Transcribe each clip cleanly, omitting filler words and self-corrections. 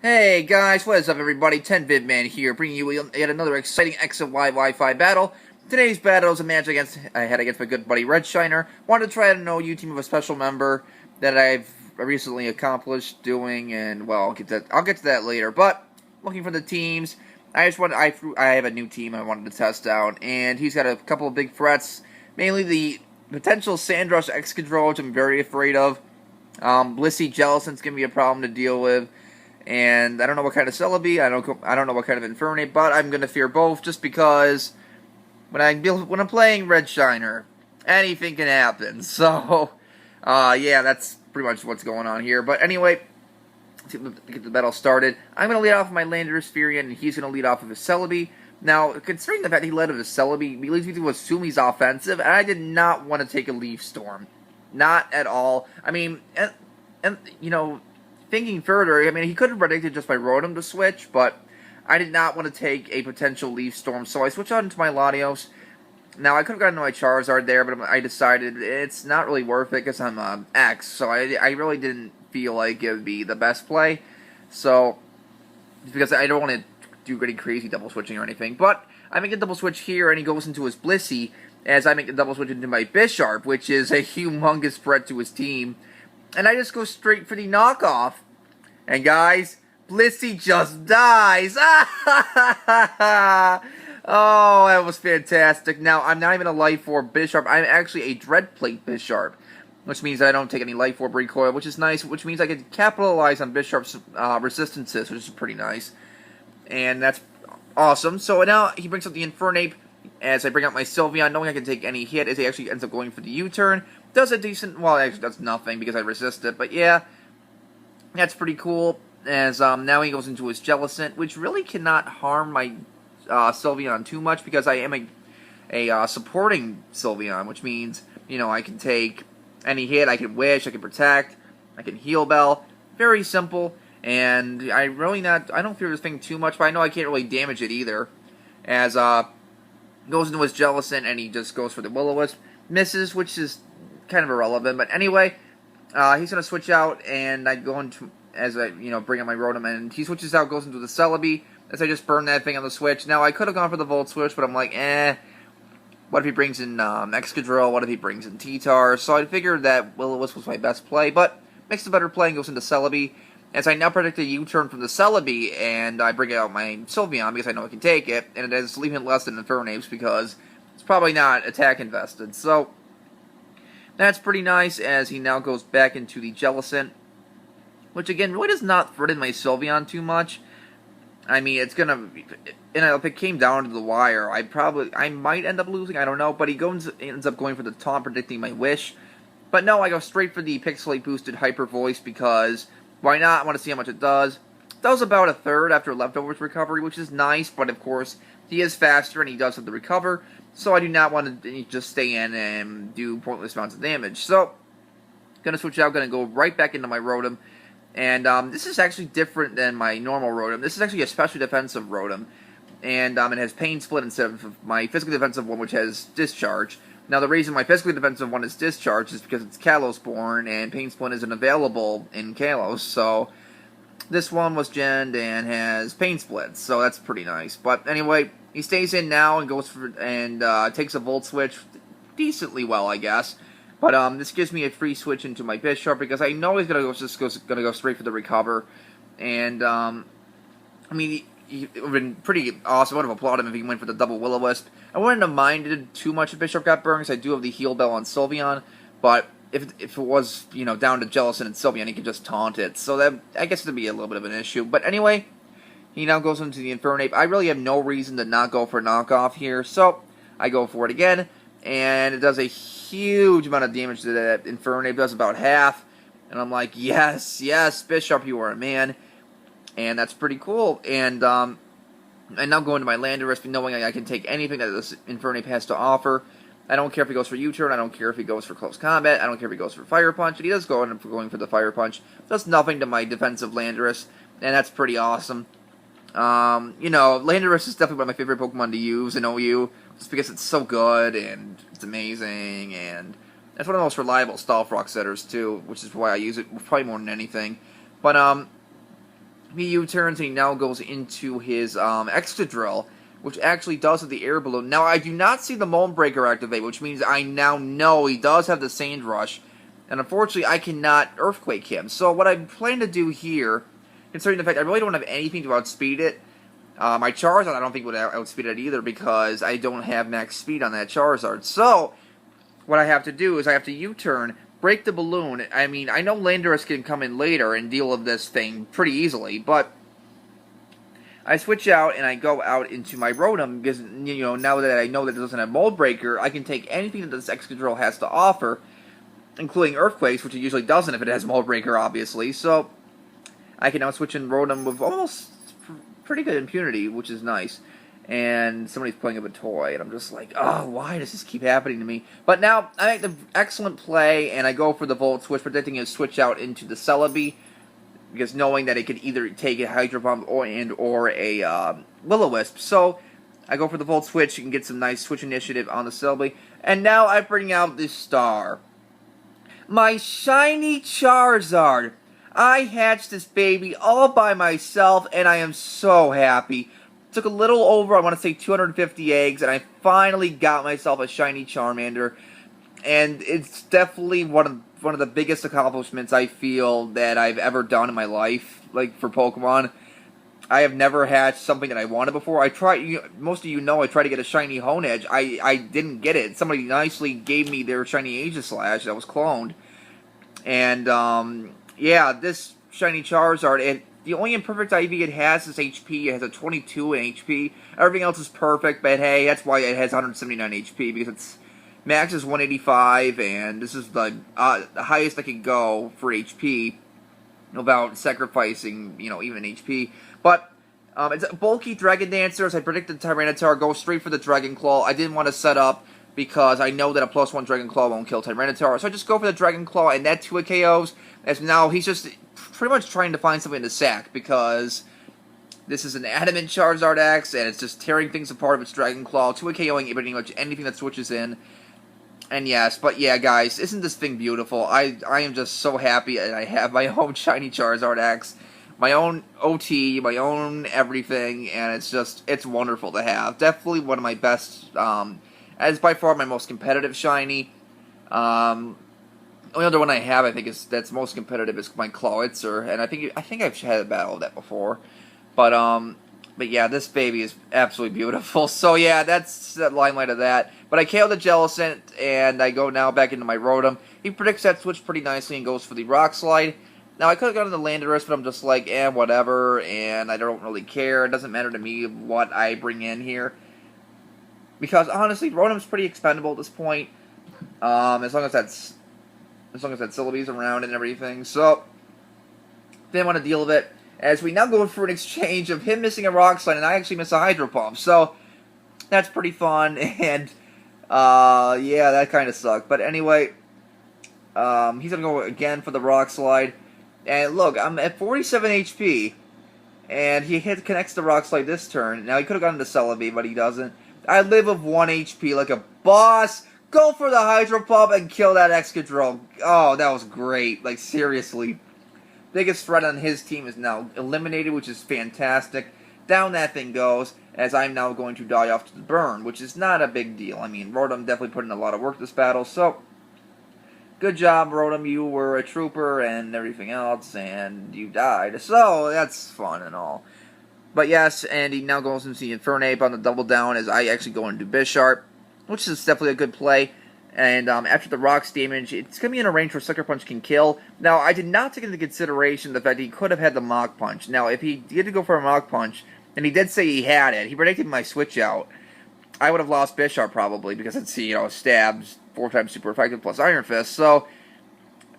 Hey guys, what is up everybody? 10vidman here, bringing you yet another exciting X and Y Wi-Fi battle. Today's battle is a match I had against my good buddy Red Shiner. Wanted to try out an OU team of a special member that I've recently accomplished doing, and well, I'll get to that later. But looking for the teams, I have a new team I wanted to test out, and he's got a couple of big threats, mainly the potential Sandrush Excadrill, which I'm very afraid of. Blissey Jellicent's gonna be a problem to deal with. And I don't know what kind of Celebi, I don't know what kind of Infernape, but I'm gonna fear both just because when I'm playing Red Shiner, anything can happen. So, yeah, that's pretty much what's going on here. But anyway, to get the battle started, I'm gonna lead off with my Landorus Firion, and he's gonna lead off with his Celebi. Now, considering the fact he led with his Celebi, he leads me to assume he's offensive, and I did not want to take a Leaf Storm, not at all. I mean, and you know. Thinking further, I mean, he could have predicted just by Rotom to switch, but I did not want to take a potential Leaf Storm, so I switched out into my Latios. Now, I could have gotten my Charizard there, but I decided it's not really worth it because I'm X, so I really didn't feel like it would be the best play. So, because I don't want to do any crazy double switching or anything, but I make a double switch here, and he goes into his Blissey, as I make a double switch into my Bisharp, which is a humongous threat to his team. And I just go straight for the knockoff. And guys, Blissey just dies. Oh, that was fantastic. Now, I'm not even a Life Orb Bisharp. I'm actually a Dread Plate Bisharp, which means I don't take any Life Orb recoil, which is nice, which means I can capitalize on Bisharp's resistances, which is pretty nice. And that's awesome. So now he brings up the Infernape as I bring out my Sylveon, knowing I can take any hit, as he actually ends up going for the U-turn. Does a decent, well, actually does nothing because I resist it, but yeah, that's pretty cool, as now he goes into his Jellicent, which really cannot harm my Sylveon too much, because I am a supporting Sylveon, which means, you know, I can take any hit, I can Wish, I can Protect, I can Heal Bell, very simple, and I don't fear this thing too much, but I know I can't really damage it either, as goes into his Jellicent, and he just goes for the Will-O-Wisp, misses, which is kind of irrelevant, but anyway, he's going to switch out, and I go into, as I, bring out my Rotom, and he switches out, goes into the Celebi, as I just burn that thing on the switch. Now, I could have gone for the Volt Switch, but I'm like, what if he brings in Excadrill, what if he brings in T-Tar, so I figured that Will-O-Wisp was my best play, but makes the better play and goes into Celebi, as I now predict a U-turn from the Celebi, and I bring out my Sylveon, because I know I can take it, and it is leaving it less than Infernape's, because it's probably not attack invested, so that's pretty nice, as he now goes back into the Jellicent, which again really does not threaten my Sylveon too much. I mean, it's gonna, if it came down to the wire, I might end up losing, I don't know, but he ends up going for the taunt, predicting my Wish. But no, I go straight for the Pixelate boosted Hyper Voice, because why not? I want to see how much it does. It does about a third after Leftovers recovery, which is nice, but of course, he is faster and he does have to recover. So I do not want to just stay in and do pointless amounts of damage. So, gonna switch out, gonna go right back into my Rotom. And this is actually different than my normal Rotom. This is actually a special defensive Rotom. And it has Pain Split instead of my physically defensive one, which has Discharge. Now, the reason my physically defensive one is Discharge is because it's Kalos-born, and Pain Split isn't available in Kalos. So, this one was genned and has Pain Split, so that's pretty nice. But anyway, he stays in now and goes for takes a Volt Switch decently well, I guess. But this gives me a free switch into my Bisharp, because I know he's gonna go straight for the recover. And I mean, he would have been pretty awesome. I would have applauded him if he went for the double Will-O-Wisp. I wouldn't have minded too much if Bisharp got burned, because I do have the Heal Bell on Sylveon. But if it was, down to Jellicent and Sylveon, he could just taunt it. So that, I guess, it'd be a little bit of an issue. But anyway, he now goes into the Infernape. I really have no reason to not go for knockoff here, so I go for it again. And it does a huge amount of damage to that Infernape. It does about half. And I'm like, yes, Bisharp, you are a man. And that's pretty cool. And I now go into my Landorus, knowing I can take anything that this Infernape has to offer. I don't care if he goes for U-turn, I don't care if he goes for close combat, I don't care if he goes for Fire Punch, and he does end up going for the Fire Punch. Does nothing to my defensive Landorus, and that's pretty awesome. Landorus is definitely one of my favorite Pokemon to use in OU, just because it's so good, and it's amazing, and it's one of the most reliable Stall Frog setters, too, which is why I use it probably more than anything. But, he U-turns and he now goes into his Excadrill, which actually does have the air balloon. Now, I do not see the Mold Breaker activate, which means I now know he does have the Sand Rush. And unfortunately, I cannot Earthquake him. So what I plan to do here, considering the fact I really don't have anything to outspeed it, my Charizard I don't think would outspeed it either because I don't have max speed on that Charizard. So, what I have to do is I have to U-turn, break the balloon. I mean, I know Landorus can come in later and deal with this thing pretty easily, but I switch out and I go out into my Rotom because, you know, now that I know that it doesn't have Mold Breaker, I can take anything that this Excadrill has to offer, including Earthquakes, which it usually doesn't if it has Mold Breaker, obviously. So, I can now switch in Rotom with almost pretty good impunity, which is nice. And somebody's playing up a toy, and I'm just like, oh, why does this keep happening to me? But now, I make the excellent play, and I go for the Volt Switch, predicting a switch out into the Celebi, because knowing that it could either take a Hydro Pump or a Will-O-Wisp. So, I go for the Volt Switch and get some nice Switch initiative on the Celebi. And now I bring out this star. My shiny Charizard! I hatched this baby all by myself, and I am so happy. Took a little over, I want to say 250 eggs, and I finally got myself a shiny Charmander. And it's definitely one of the biggest accomplishments I feel that I've ever done in my life, like for Pokemon. I have never hatched something that I wanted before. I tried, most of you know, I tried to get a shiny Honedge. I didn't get it. Somebody nicely gave me their shiny Aegislash that was cloned. And, yeah, this shiny Charizard, the only imperfect IV it has is HP. It has a 22 in HP. Everything else is perfect, but hey, that's why it has 179 HP, because its max is 185, and this is the highest I could go for HP without sacrificing, you know, even HP. But it's a bulky Dragon Dancer, as I predicted Tyranitar, go straight for the Dragon Claw. I didn't want to set up, because I know that a +1 Dragon Claw won't kill Tyranitar. So I just go for the Dragon Claw, and that 2 KOs, as now he's just pretty much trying to find something to sack, because this is an Adamant Charizard X, and it's just tearing things apart with its Dragon Claw, 2 KOing pretty much anything that switches in. And yes, but yeah, guys, isn't this thing beautiful? I am just so happy that I have my own shiny Charizard X, my own OT, my own everything, and it's wonderful to have. Definitely one of my best, as by far my most competitive shiny. The only other one I have, I think, that's most competitive is my Clawitzer, and I think I've had a battle of that before. But yeah, this baby is absolutely beautiful. So yeah, that's the limelight of that. But I KO the Jellicent, and I go now back into my Rotom. He predicts that switch pretty nicely and goes for the Rock Slide. Now, I could have gone to the Landorus, but I'm just like, whatever, and I don't really care. It doesn't matter to me what I bring in here. Because, honestly, Rotom's pretty expendable at this point. As long as that Celebi's around and everything. So, didn't want to deal with it. As we now go for an exchange of him missing a Rock Slide, and I actually miss a Hydro Pump. So, that's pretty fun, and, yeah, that kind of sucked. But anyway, he's going to go again for the Rock Slide. And look, I'm at 47 HP, and he connects the Rock Slide this turn. Now, he could have gone into Celebi, but he doesn't. I live with 1 HP like a boss. Go for the Hydro Pump and kill that Excadrill. Oh, that was great. Like, seriously. Biggest threat on his team is now eliminated, which is fantastic. Down that thing goes, as I'm now going to die off to the burn, which is not a big deal. I mean, Rotom definitely put in a lot of work this battle, so good job, Rotom. You were a trooper and everything else, and you died. So, that's fun and all. But yes, and he now goes into the Infernape on the double down as I actually go into Bisharp, which is definitely a good play. And after the Rock's damage, it's going to be in a range where Sucker Punch can kill. Now, I did not take into consideration the fact that he could have had the Mach Punch. Now, if he did go for a Mach Punch, and he did say he had it, he predicted my switch out, I would have lost Bisharp probably, because it's, stabs 4 times super effective plus Iron Fist. So,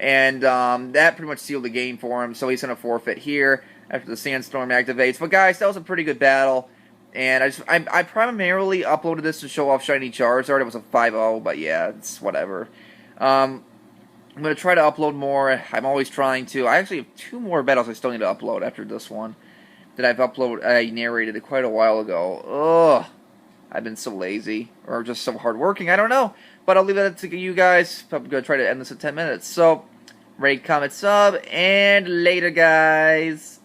and that pretty much sealed the game for him, so he's going to forfeit here after the Sandstorm activates. But guys, that was a pretty good battle. And I primarily uploaded this to show off Shiny Charizard. It was a 5-0, but yeah, it's whatever. I'm going to try to upload more. I'm always trying to. I actually have 2 more battles I still need to upload after this one that I narrated quite a while ago. Ugh. I've been so lazy. Or just so hardworking. I don't know. But I'll leave that to you guys. I'm going to try to end this in 10 minutes. So, rate, comment, sub, and later, guys.